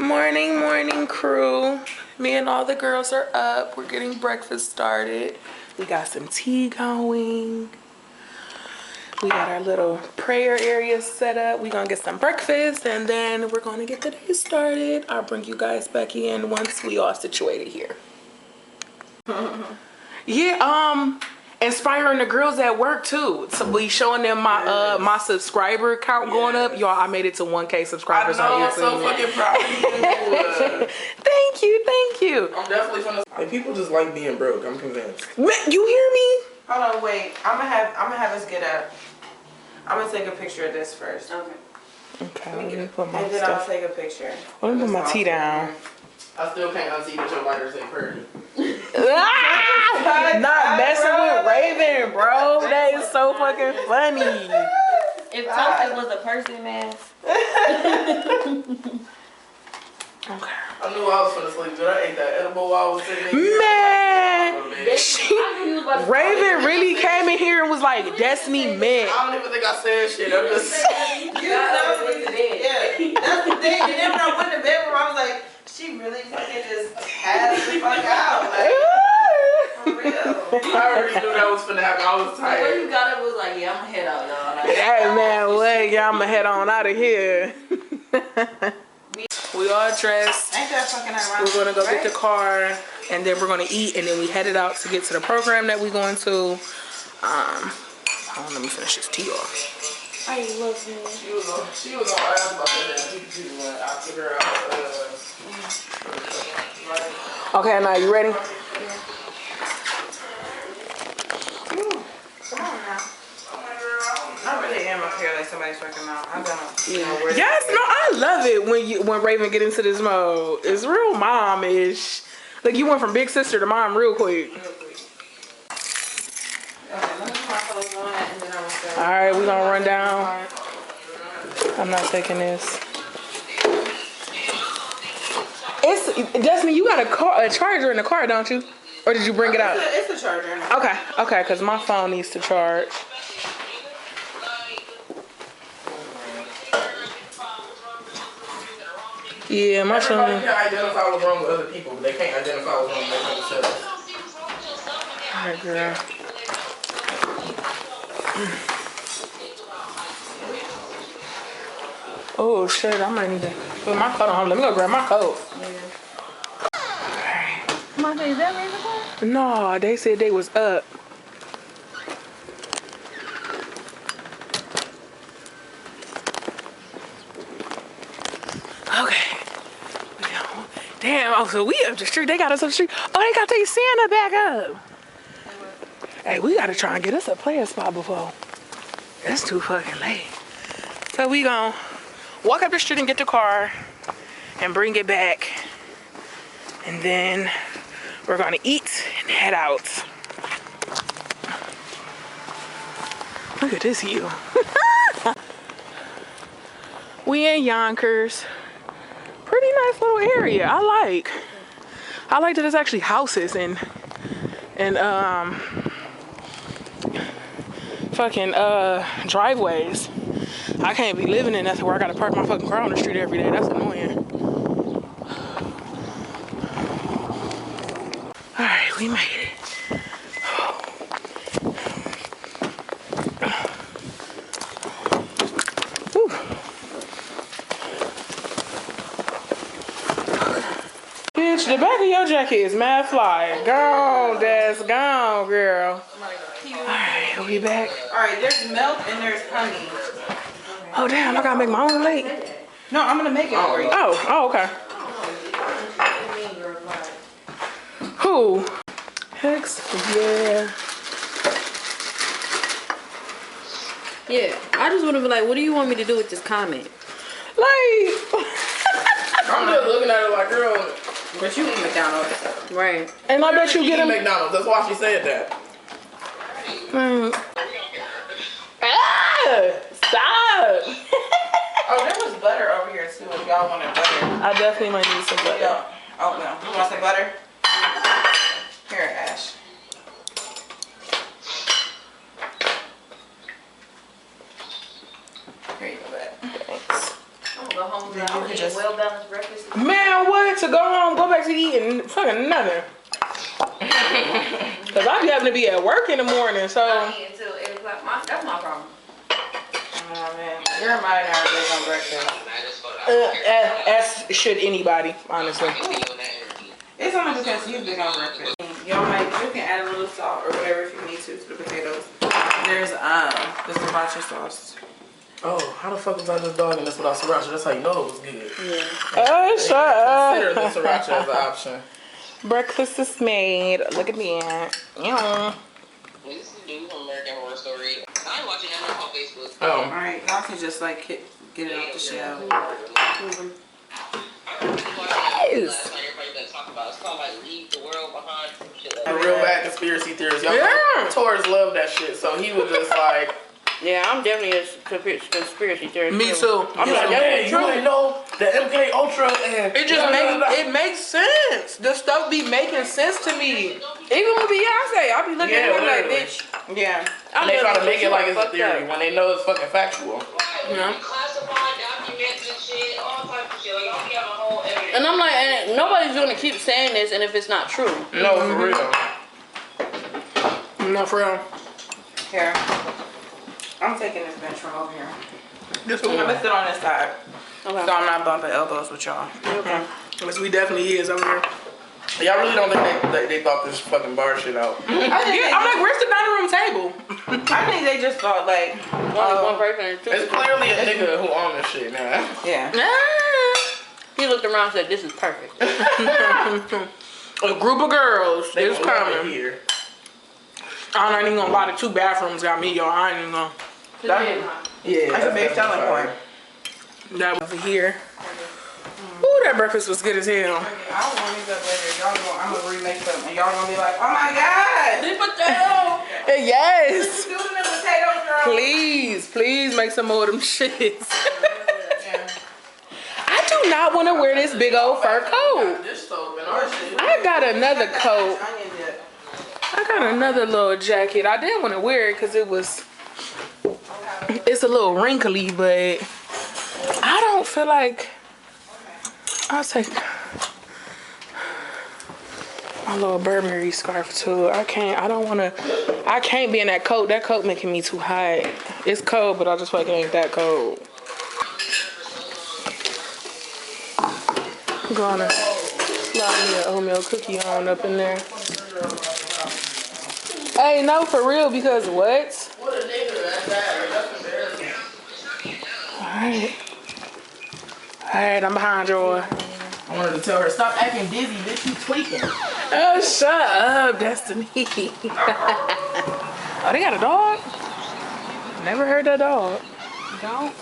Morning crew. Me and all the girls are up. We're getting breakfast started. We got some tea going. We got our little prayer area set up. We're gonna get some breakfast and then we're gonna get the day started. I'll bring you guys back in once we all situated here. Yeah, inspiring the girls at work too. So we showing them my my subscriber count going up. Y'all, I made it to 1K subscribers on YouTube. I'm so fucking proud of you. Thank you. I'm definitely gonna. Like, people just like being broke. I'm convinced. Man, you hear me? Hold on, wait. I'm gonna have us get up. I'm gonna take a picture of this first. Okay. Let me put my and then stuff. I'll take a picture. Let me put my tea down. I still can't unsee that your lighter say pretty. Not messing with Raven, bro. That is so fucking funny. If toasted was a person, man. Okay. I knew I was finna sleep, but I ate that edible while I was sitting there. Man, Raven really came in here and was like, Destiny man. I don't even think I said shit. I'm just saying. Yeah, that's the thing. And then when I went to the bedroom, I was like, she really fucking just passed the fuck out. Like, for real. I already knew that was finna happen. I was tired. When you got up, it was like, yeah, I'm gonna head out, y'all. Like, Hey man, wait, y'all, I'ma head on out of here. We all dressed. Ain't that fucking ironic? We're gonna go get the car and then we're gonna eat and then we headed out to get to the program that we're going to. Hold on, let me finish this tea off. I love you. She was on ass about that too when I took her out. Okay, now you ready? Come on now. I really am up here like somebody's working out. I'm gonna, Yes, no, I love it when Raven get into this mode. It's real mom-ish. Like you went from big sister to mom real quick. Okay, let me put my clothes on and then I'm gonna go. All right, we're gonna run down. I'm not taking this. Destiny, you got a charger in the car, don't you? Or did you bring it out? It's a charger. Okay, because my phone needs to charge. Yeah, my phone. Everybody can identify what's wrong with other people, but they can't identify what's wrong with themselves. All right, girl. Oh shit, I might need to put my coat on. Let me go grab my coat. Come on, is that Raven car? No, they said they was up. Okay. Damn, oh, so we up the street. They got us up the street. Oh, they got their Santa back up. Hey, we gotta try and get us a player spot before. It's too fucking late. So we gonna walk up the street and get the car and bring it back. And then we're gonna eat and head out. Look at this view. We in Yonkers. Pretty nice little area. I like that it's actually houses and fucking driveways. I can't be living in that where I gotta park my fucking car on the street every day. That's annoying. Alright, we made it. Whew. Bitch, the back of your jacket is mad fly. Gone, that's gone, girl. Alright, we back. Alright, there's milk and there's honey. Oh damn, I gotta make my own late. No, I'm gonna make it for you. Oh, okay. Who? Hex? Yeah. Yeah, I just want to be like, what do you want me to do with this comment? Like, I'm just looking at her like, girl, But you eat McDonald's. Right. and I bet you get them. McDonald's. That's why she said that. Stop! Oh, there was butter over here too. If y'all wanted butter. I definitely might need some butter. Yeah. Oh no. You want some butter? Here, Ash. Here you go, babe. Thanks. I'm gonna go home Then now. you can just Well balanced breakfast. Man, to go home, go back to eating fucking nothing. Cause I be having to be at work in the morning, so. I eat until 8 o'clock. That's my problem. Oh man, you're my nowadays on breakfast. As should anybody, honestly. It's only because you big on breakfast. You can add a little salt or whatever if you need to the potatoes. There's the sriracha sauce. Oh, how the fuck was I just dogging this without sriracha? That's how you know it was good. Oh, shut up. Consider the sriracha as an option. Breakfast is made. Look at that. Yeah. This is a dude from American Horror Story. I'm watching that on Facebook. Oh. Alright, y'all can just like get it off the shelf. Yes. It's called like Leave the World Behind. A real bad conspiracy theorist. Y'all know Taurus love that shit, so he was just like, Yeah, I'm definitely a conspiracy theorist. Me too. I'm like, hey, that's you true. ain't know the MK Ultra and It makes sense. The stuff be making sense to me. Even with Beyonce, I be looking at him like, literally. bitch. Yeah. And they try to make it like it's a fucked theory up. when they know it's fucking factual. Yeah. Classified documents and shit, all types of shit. Like, y'all have a whole evidence. And I'm like, and nobody's gonna keep saying this, and if it's not true. No, for real. No, for real. Here. I'm taking this bench from over here. This I'm one. gonna sit on this side. Okay. So I'm not bumping elbows with y'all. Okay. Yes, we definitely is over here. Y'all really don't think they thought this fucking bar shit out? I'm like, where's the dining room table? I think they just thought like, Only one person or two. It's clearly a nigga who owned this shit now. yeah. He looked around and said, this is perfect. A group of girls They is gonna love it coming. here. I'm not even gonna lie, the 2 bathrooms got me, y'all. I ain't even gonna. Yeah, That's a big selling definitely point. That was here. Ooh, that breakfast was good as hell. I don't want these up later. I'm gonna remake them, and y'all gonna be like, oh my god, This potato. Yes. do them potatoes, girl. Please make some more of them shits. Yeah. I do not want to wear this big old fur coat. This soap and our shit. I got another coat. Onion dip. I got another little jacket. I didn't want to wear it because it's a little wrinkly, but I don't feel like I'll take my little Burberry scarf too. I can't be in that coat. That coat making me too hot. It's cold, but I just fucking ain't that cold. I'm gonna slide me an oatmeal cookie on up in there. Hey, no, for real, because what? What a nigga, that's embarrassing. Alright, I'm behind y'all. I wanted to tell her, stop acting dizzy, bitch, you tweaking. Oh, shut up, Destiny. Oh, they got a dog? Never heard that dog. Don't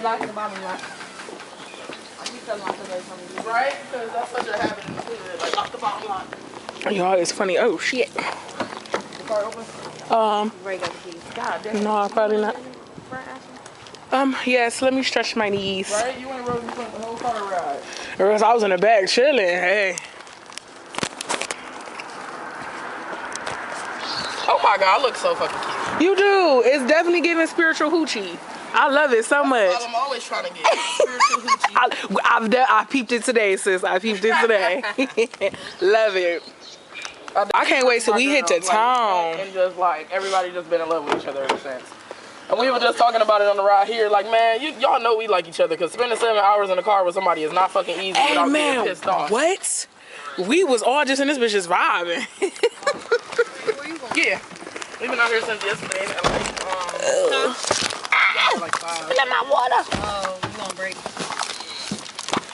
lock the bottom lock. Right? Because that's such a habit in the hood. Like, off the bottom line. Y'all, it's funny. Oh, shit. The car open? Ray got the keys. God damn. No, probably not. Yes, let me stretch my knees. Right? You ain't rode in front of the whole car ride. Or else I was in the back chilling. Hey. Oh my god, I look so fucking cute. You do. It's definitely giving spiritual hoochie. I love it so much. I'm always trying to get spiritual hoochie. I peeped it today, sis. I peeped it today. Love it. I can't wait till we hit the town. And just like, everybody just been in love with each other ever since. And we were just talking about it on the ride here. Like, man, y'all know we like each other because spending 7 hours in the car with somebody is not fucking easy Hey, without man, being pissed off. what? We was all just in this bitch just vibing. Yeah. We've been out here since yesterday. Like 5. Let my water. Oh, you gonna break?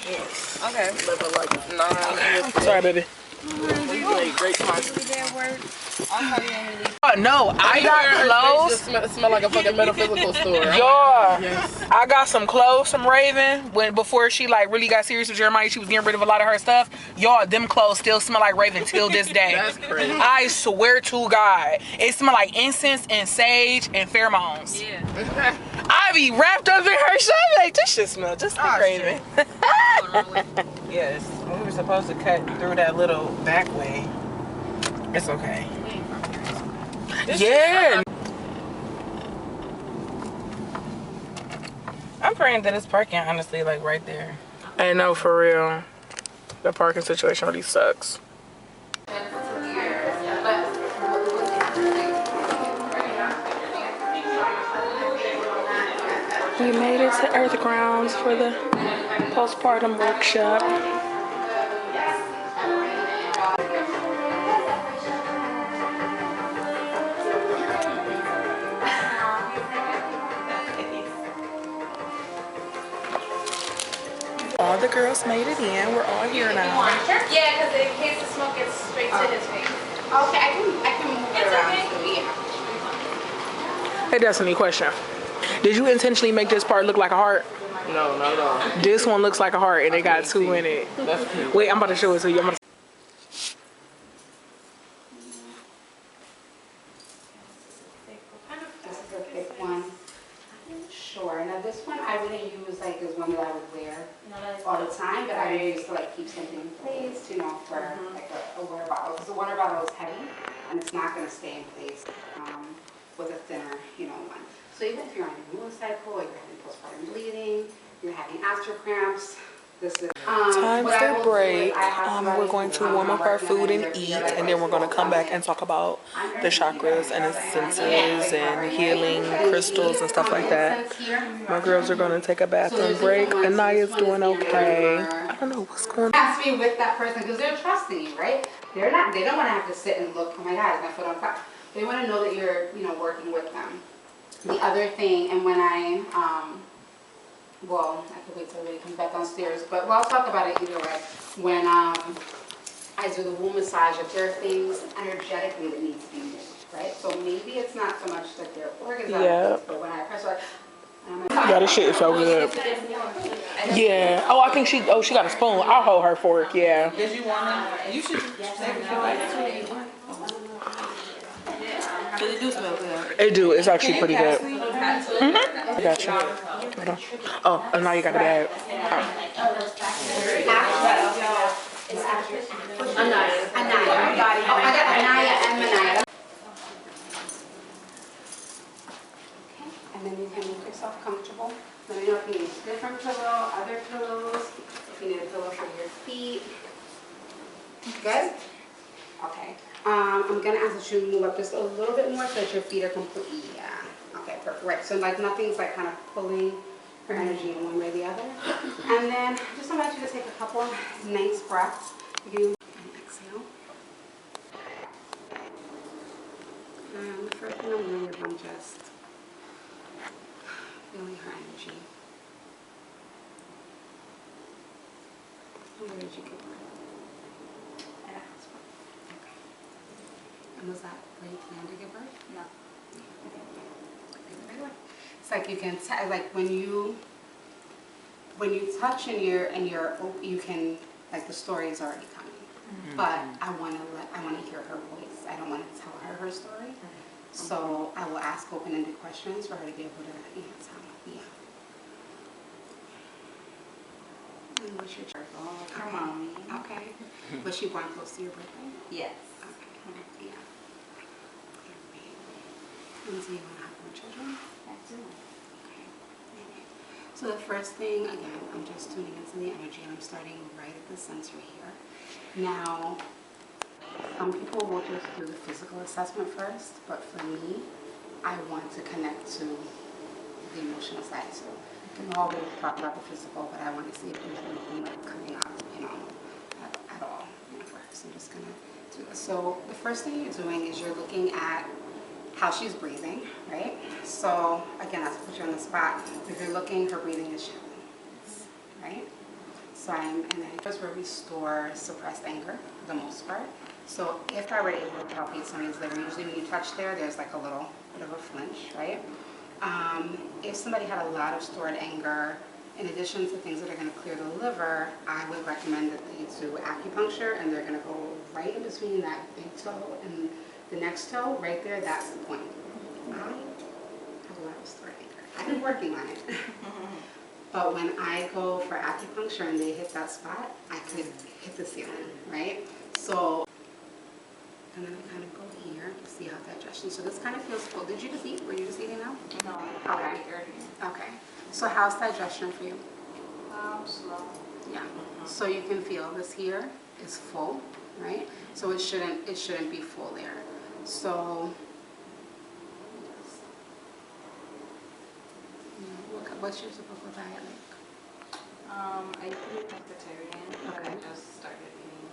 Yes. Okay. Left at like 9. Sorry, baby. We made great time. I'll call you when we leave. Oh, no, I got clothes. Just smell like a fucking metaphysical store. Y'all, Yes. I got some clothes from Raven before she like really got serious with Jeremiah. She was getting rid of a lot of her stuff. Y'all, them clothes still smell like Raven till this day. That's crazy. I swear to God, it smell like incense and sage and pheromones. Yeah. I be wrapped up in her shit. Like, this shit smell just like Raven. Yes, we were supposed to cut through that little back way. It's okay. Yeah. I'm praying that it's parking, honestly, like right there. I know, for real. The parking situation really sucks. We made it to Earth Grounds for the postpartum workshop. All the girls made it in. We're all here now. Yeah, because in case the smoke gets straight to his face. Okay, I can move it around. Hey, Destiny, question. Did you intentionally make this part look like a heart? No, not at all. This one looks like a heart and it got 2 in it. That's cute. Wait, I'm about to show it to you. This is a thick one. Sure. Now this one I wouldn't use like as one that I would wear all the time, but I would use to like keep something in place, you know, for like a water bottle. Because the water bottle is heavy and it's not going to stay in place with a thinner, you know, one. So even if you're on your moon cycle, or you're having postpartum bleeding, you're having astral cramps, this is Time for break. We're going to warm up our food and eat, and then we're going to come back and talk about the chakras and essences and healing crystals and stuff like that. My girls are going to take a bathroom break. Anaya's doing okay. I don't know what's going on. It has to be with that person because they're trusting you, right? They don't want to have to sit and look, oh my God, is my foot on fire? They want to know that you're, you know, working with them. The other thing, and when I could wait till everybody comes back downstairs, but I'll talk about it either way. When I do the womb massage, if there are things energetically that needs to be moved, right? So maybe it's not so much that they're orgasms, but when I press like, Yeah, this shit is so good. Yeah. Oh, I think she got a spoon. I'll hold her fork. Yeah. Did you want it? You should save it for later. Does it do smell good? It do. It's actually pretty good. I got you. Hold on. Oh, now you got the bag. Anaya. Oh, I got Anaya and Manaya. Okay, and then you can make yourself comfortable. Let me know if you need a different pillow, other pillows, if you need a pillow for your feet. Good? Okay. I'm going to ask that you move up just a little bit more so that your feet are completely, okay, perfect. Right, so like nothing's like kind of pulling her energy in one way or the other. And then just invite you to take a couple of nice breaths. You and exhale. The first thing I'm doing is I'm just feeling her energy. Where did you get her? And was that where you planned to give birth? No. It's like you can like when you touch and you can like the story is already coming. But I want to hear her voice. I don't want to tell her story. So I will ask open-ended questions for her to be able to tell me. And what's your birthday? Her mommy. Okay. Was she born close to your birthday? Yes. Okay. Yeah. And do you want to have more children? I do. Okay. So the first thing, again, I'm just tuning into the energy and I'm starting right at the center here. Now, some people will just do the physical assessment first, but for me, I want to connect to the emotional side too. We can always talk about the physical, but I want to see if there's anything like coming up, at all. So I'm just gonna do this. So the first thing you're doing is you're looking at how she's breathing, right? So again, I have to put you on the spot. If you're looking, her breathing is shallow, right? So and then that's where we store suppressed anger, for the most part. So if I were able to palpate somebody's liver, usually when you touch there's like a little bit of a flinch, right? If somebody had a lot of stored anger, in addition to things that are going to clear the liver, I would recommend that they do acupuncture, and they're going to go right in between that big toe and the next toe, right there, that's the point. I have a lot of stored anger. I've been working on it. But when I go for acupuncture and they hit that spot, I could hit the ceiling, right? So, and then I kind of go here to see how digestion. So this kind of feels full. Did you just eat? Were you just eating now? No. Okay. Okay. So how's digestion for you? Slow. Yeah. So you can feel this here is full, right? So it shouldn't be full there. So what's your typical diet like? I eat pescatarian, but I Okay. just started eating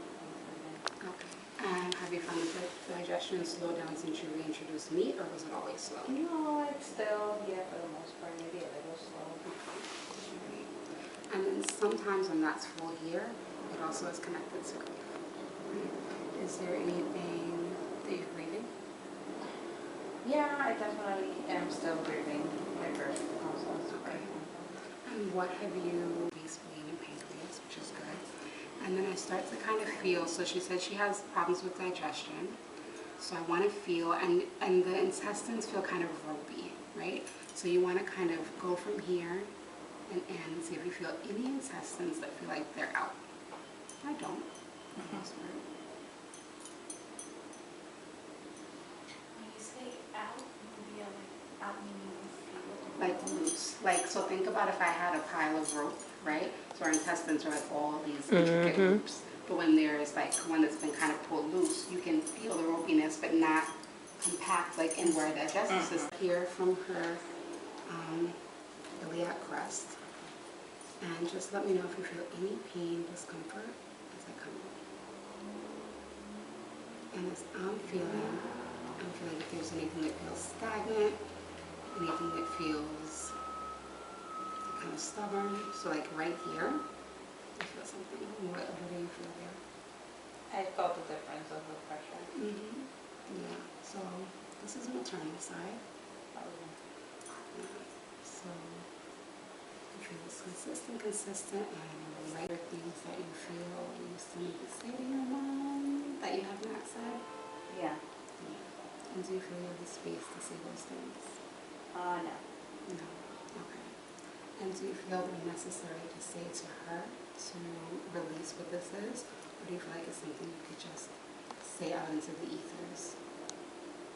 vegan. Okay. And have you found the digestion slow down since you reintroduced meat, or was it always slow? No, it's still, yeah, for the most part, maybe a little slow. And then sometimes when that's full here, it also is connected to grief. Right? Is there anything that you're grieving? Yeah, I definitely am still grieving my birth also. Okay. And what have you, spleen and pancreas, which is good. And then I start to kind of feel, so she said she has problems with digestion. So I want to feel, and the intestines feel kind of ropey, right? So you want to kind of go from here and see if you feel any intestines that feel like they're out. I don't. When you say out, you feel like out meaning you feel Like loose. Like, so think about if I had a pile of rope, right? So our intestines are like all these intricate loops. But when there's like one that's been kind of pulled loose, you can feel the ropiness, but not compact like in where the digestive system. Here from her iliac crest. And just let me know if you feel any pain, discomfort as I come in. And as I'm feeling if there's anything that feels stagnant, anything that feels kind of stubborn. So like right here, I feel something. What do you feel there? I felt the difference of the pressure. Yeah, so this is maternal side. So you feel it's consistent, and right things that you feel you still need to say to your mom that you have not said. Yeah. And do you feel you have the space to say those things? No. No. Okay. And do you feel it necessary to say to her to release what this is? Or do you feel like it's something you could just say out into the ethers?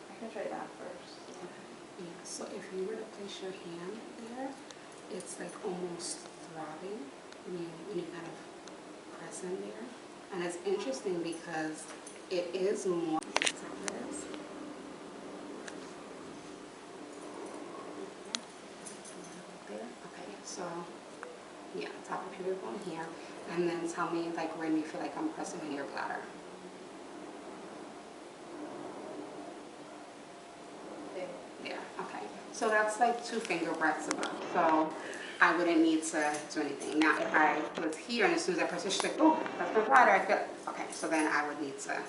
I can try that first. Okay. Yeah. So if you were to place your hand there, it's like almost throbbing when you kind of press in there. And it's interesting because it is more. Okay, so yeah, top of your bone here, and then tell me like when you feel like I'm pressing on your bladder. Yeah, okay. So that's like 2 finger breaths above. So I wouldn't need to do anything. Now if I was here and as soon as I press it, she's like, oh, that's my bladder, I feel, okay, so then I would need to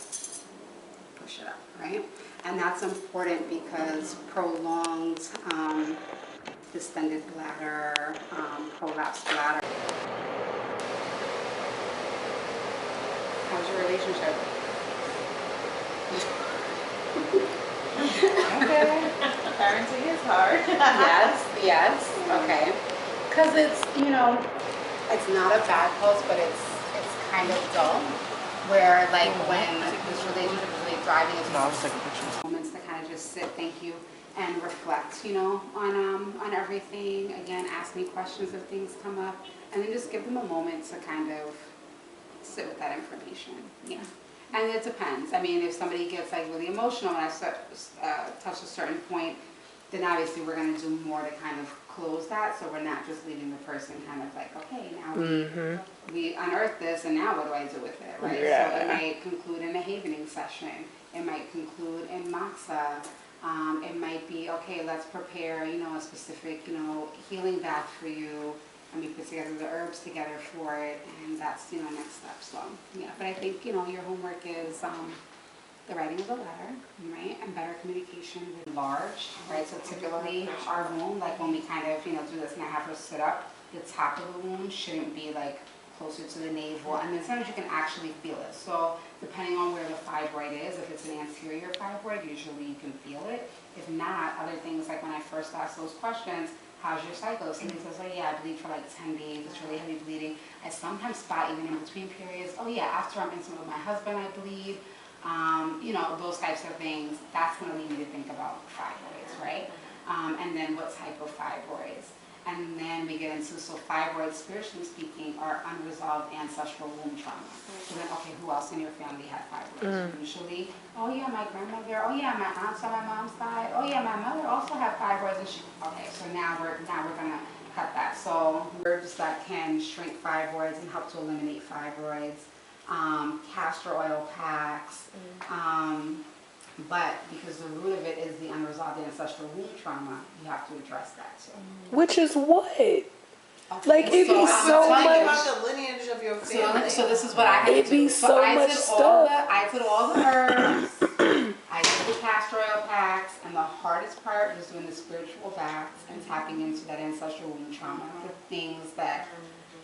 push it up, right? And that's important because prolonged distended bladder, prolapsed bladder. How's your relationship? Okay. Parenting is hard. Yes, okay. Because it's, it's not a bad pulse, but it's kind of dull. Where like when this relationship is really thriving, it's moments to kind of just sit, thank you, and reflect, on everything. Again, ask me questions if things come up, and then just give them a moment to kind of sit with that information. Yeah, and it depends. I mean, if somebody gets like really emotional and I touch a certain point, then obviously we're going to do more to kind of close that, so we're not just leaving the person kind of like, okay, now we unearthed this, and now what do I do with it, right? Yeah. So it might conclude in a havening session. It might conclude in matzah. It might be, okay, let's prepare, a specific, healing bath for you, and we put together the herbs together for it, and that's, next step. So, yeah, but I think, your homework is the writing of the letter, right, and better communication with large, right? So typically our wound, like when we kind of, do this and I have her sit up, the top of the wound shouldn't be like closer to the navel, and then sometimes you can actually feel it. So depending on where the fibroid is, if it's an anterior fibroid, usually you can feel it. If not, other things like when I first asked those questions, how's your cycle? Somebody says, oh yeah, I bleed for like 10 days, it's really heavy bleeding. I sometimes spot even in between periods, oh yeah, after I'm intimate with my husband, I bleed. Those types of things, that's going to lead me to think about fibroids, right? And then what type of fibroids. And then we get into, so fibroids, spiritually speaking, are unresolved ancestral womb trauma. So then, okay, who else in your family had fibroids? Usually, oh yeah, my grandmother, oh yeah, my aunts on my mom's side, oh yeah, my mother also had fibroids. And she, okay, so now we're gonna cut that. So herbs that can shrink fibroids and help to eliminate fibroids, castor oil packs, but because the root of it is the unresolved ancestral womb trauma, you have to address that too. Which is what? Okay. Like, it'd be so Tell me much. about the lineage of your family. So this is what I had to It'd be do. so much stuff. I did all the herbs, I did the castor oil packs, and the hardest part was doing the spiritual baths and tapping into that ancestral womb trauma, the things that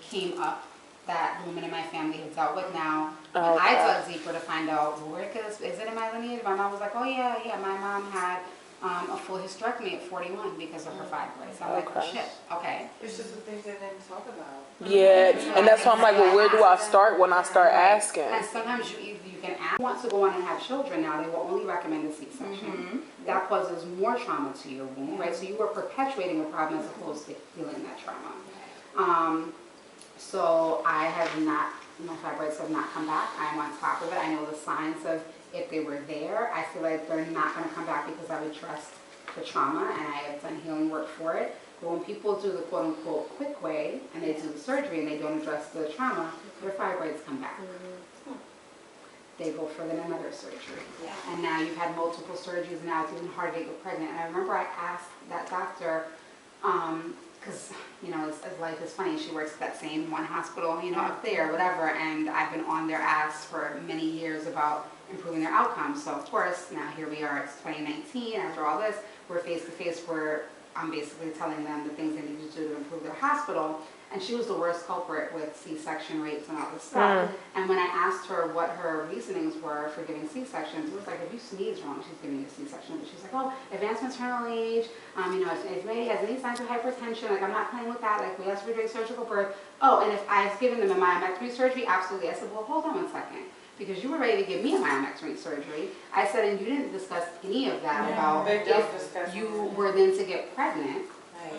came up that women in my family have dealt with now. And I dug deeper to find out, where is it in my lineage? My mom was like, oh yeah, my mom had a full hysterectomy at 41 because of her fibroids. I'm like, oh shit, okay. It's just the things they didn't talk about. Yeah, and that's why I'm like, well, where do I start when I start asking? And sometimes you can ask, wants to go on and have children now, they will only recommend a C-section. That causes more trauma to your womb, right? So you are perpetuating a problem as opposed to healing that trauma. So I have not, my fibroids have not come back. I'm on top of it. I know the signs of if they were there. I feel like they're not going to come back because I've addressed the trauma and I have done healing work for it. But when people do the quote-unquote quick way and they do the surgery and they don't address the trauma, their fibroids come back. They go for then another surgery. And now you've had multiple surgeries and now it's even harder to get pregnant. And I remember I asked that doctor, because, you know, as life is funny, she works at that same one hospital, you know, up there, whatever, and I've been on their ass for many years about improving their outcomes. So, of course, now here we are, it's 2019, after all this, we're face-to-face where I'm basically telling them the things they need to do to improve their hospital, and she was the worst culprit with C-section rates and all this stuff. And when I asked her what her reasonings were for giving C-sections, it was like, if you sneeze wrong, she's giving you a C-section. But she's like, oh, advanced maternal age, you know, if anybody has any signs of hypertension, like, I'm not playing with that, like, we asked for doing surgical birth. Oh, and if I've given them a myomectomy surgery, absolutely. I said, well, hold on one second, because you were ready to give me a myomectomy surgery. I said, and you didn't discuss any of that about if you were then to get pregnant,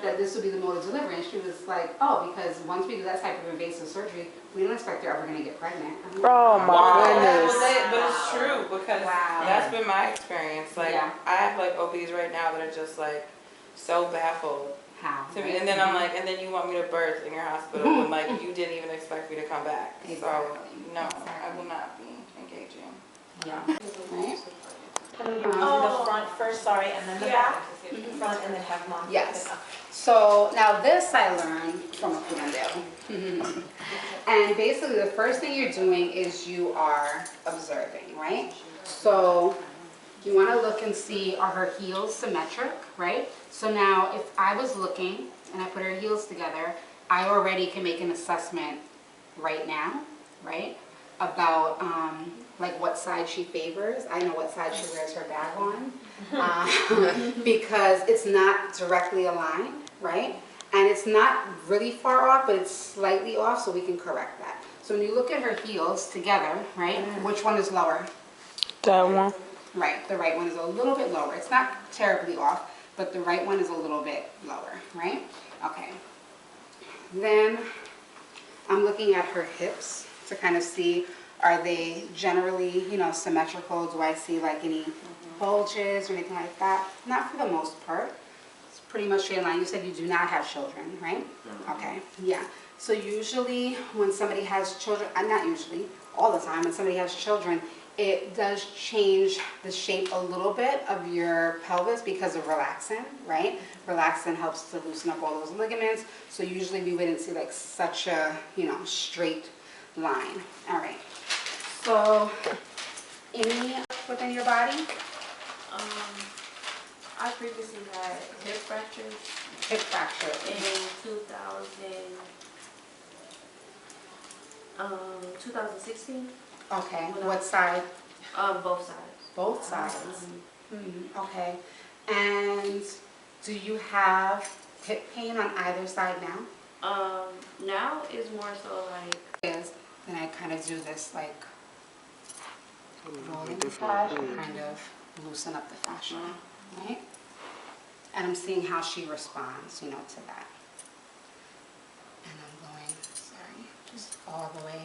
that this would be the mode of delivery. And she was like, oh, because once we do that type of invasive surgery, we don't expect you're ever going to get pregnant. Oh my goodness. But it's true, because that's been my experience. Like, I have like OBs right now that are just like so baffled. How? To me. And then I'm like, and then you want me to birth in your hospital when like you didn't even expect me to come back. So no, I will not be engaging. Yeah. Right? The front first, sorry, and then the back. Front and then have mom. Yes. So now this I learned from a Kumandale. And basically the first thing you're doing is you are observing, right? So you want to look and see, are her heels symmetric, right? So now if I was looking and I put her heels together, I already can make an assessment right now, right? About like what side she favors. I know what side she wears her bag on. Because it's not directly aligned, right? And it's not really far off, but it's slightly off, so we can correct that. So when you look at her heels together, right, which one is lower? That one. Right, the right one is a little bit lower. It's not terribly off, but the right one is a little bit lower, right? Okay. Then I'm looking at her hips to kind of see, are they generally, you know, symmetrical? Do I see like any bulges or anything like that? Not for the most part. It's pretty much straight line. You said you do not have children, right? Okay, yeah. So usually when somebody has children, not usually, all the time, when somebody has children, it does change the shape a little bit of your pelvis because of relaxin, right? Relaxin helps to loosen up all those ligaments. So usually we wouldn't see like such a, you know, straight line. All right. So any within your body? I previously had hip fractures. Hip fracture. In 2016. Okay. What side? Both sides. Both sides. Okay. And do you have hip pain on either side now? Now is more so like. Then I kind of do this like rolling the fascia, kind of loosen up the fascia, right? And I'm seeing how she responds, you know, to that. all the way,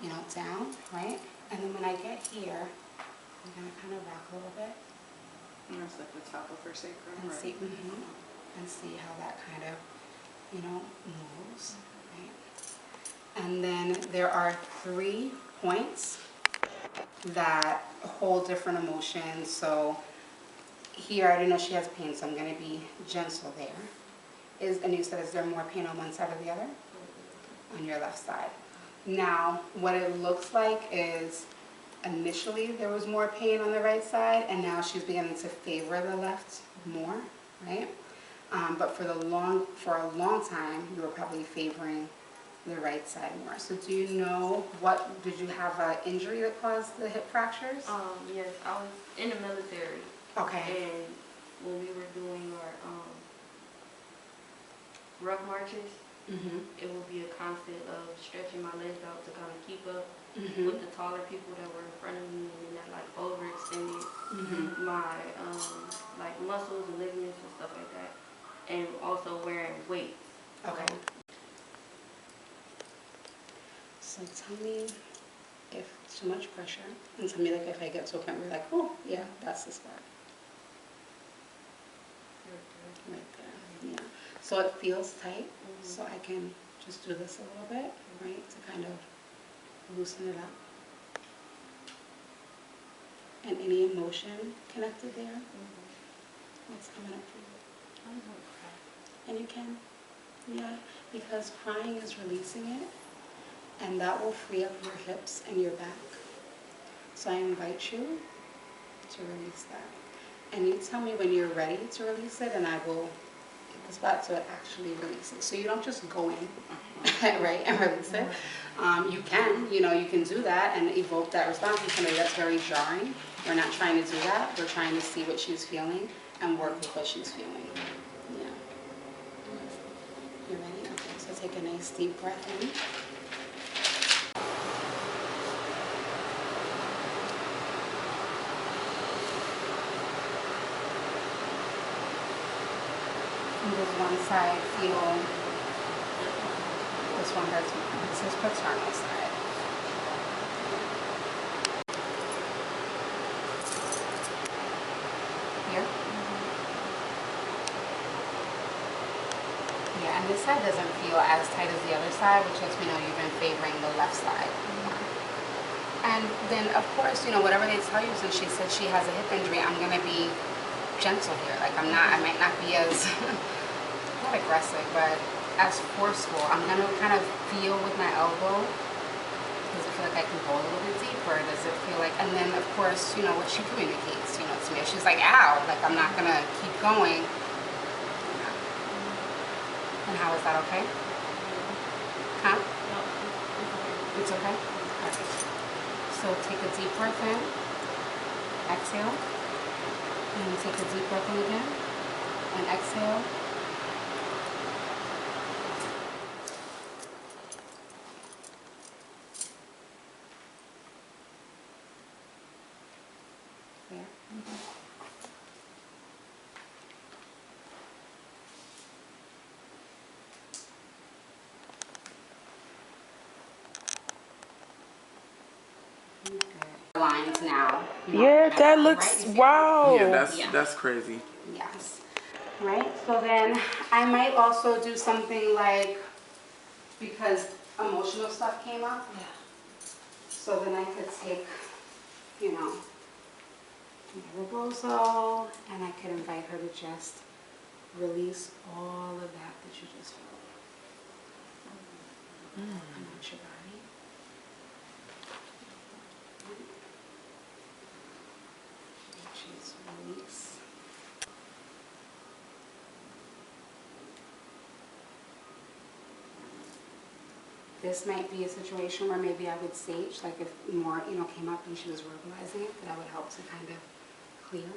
you know, down, right? And then when I get here, I'm gonna kind of rock a little bit. And that's like the top of her sacrum, And right? see, and see how that kind of, you know, moves, right? And then there are 3 points that hold different emotions. So here, I already know she has pain, so I'm going to be gentle there. And you said, is there more pain on one side or the other? On your left side. Now, what it looks like is initially there was more pain on the right side, and now she's beginning to favor the left more, right? But for a long time, you were probably favoring the right side more. So do you know did you have an injury that caused the hip fractures? Yes, I was in the military. Okay. And when we were doing our rough marches, it would be a constant of stretching my legs out to kind of keep up with the taller people that were in front of me, and that like overextended my like muscles and ligaments and stuff like that, and also wearing weights. Okay. So tell me if too much pressure, and tell me like if I get to a point where you're like, oh yeah, that's the spot. Right there, yeah. So it feels tight, so I can just do this a little bit, right, to kind of loosen it up. And any emotion connected there? What's coming up for you? I'm gonna cry. And you can, yeah, because crying is releasing it, and that will free up your hips and your back. So I invite you to release that. And you tell me when you're ready to release it, and I will get the spot so it actually releases. So you don't just go in, right, and release it. You can, you know, you can do that and evoke that response from somebody that's very jarring. We're not trying to do that. We're trying to see what she's feeling and work with what she's feeling. Yeah. You ready? Okay, so take a nice deep breath in. And does one side feel, this one hurts more. This is paternal side. Here? Yeah, and this side doesn't feel as tight as the other side, which lets me know you've been favoring the left side. And then, of course, you know, whatever they tell you, since she said she has a hip injury, I'm going to be gentle here. Like, I might not be as, not aggressive, but as forceful. I'm going to kind of feel with my elbow. Does it feel like I can go a little bit deeper? Does it feel like, and then, of course, you know, what she communicates, you know, to me. If she's like, ow, like, I'm not going to keep going. And how is that okay? Huh? It's okay? Okay. So take a deep breath in. Exhale. And take a deep breath in again. And exhale. There. Lines now. Yeah, that looks, wow. Yeah, that's crazy. Yes. Right? So then I might also do something like, because emotional stuff came up. Yeah. So then I could take, you know, my rebozo, and I could invite her to just release all of that you just felt. Come on, your body. Just release. This might be a situation where maybe I would sage, like if more, came up and she was verbalizing it, that would help to kind of clear.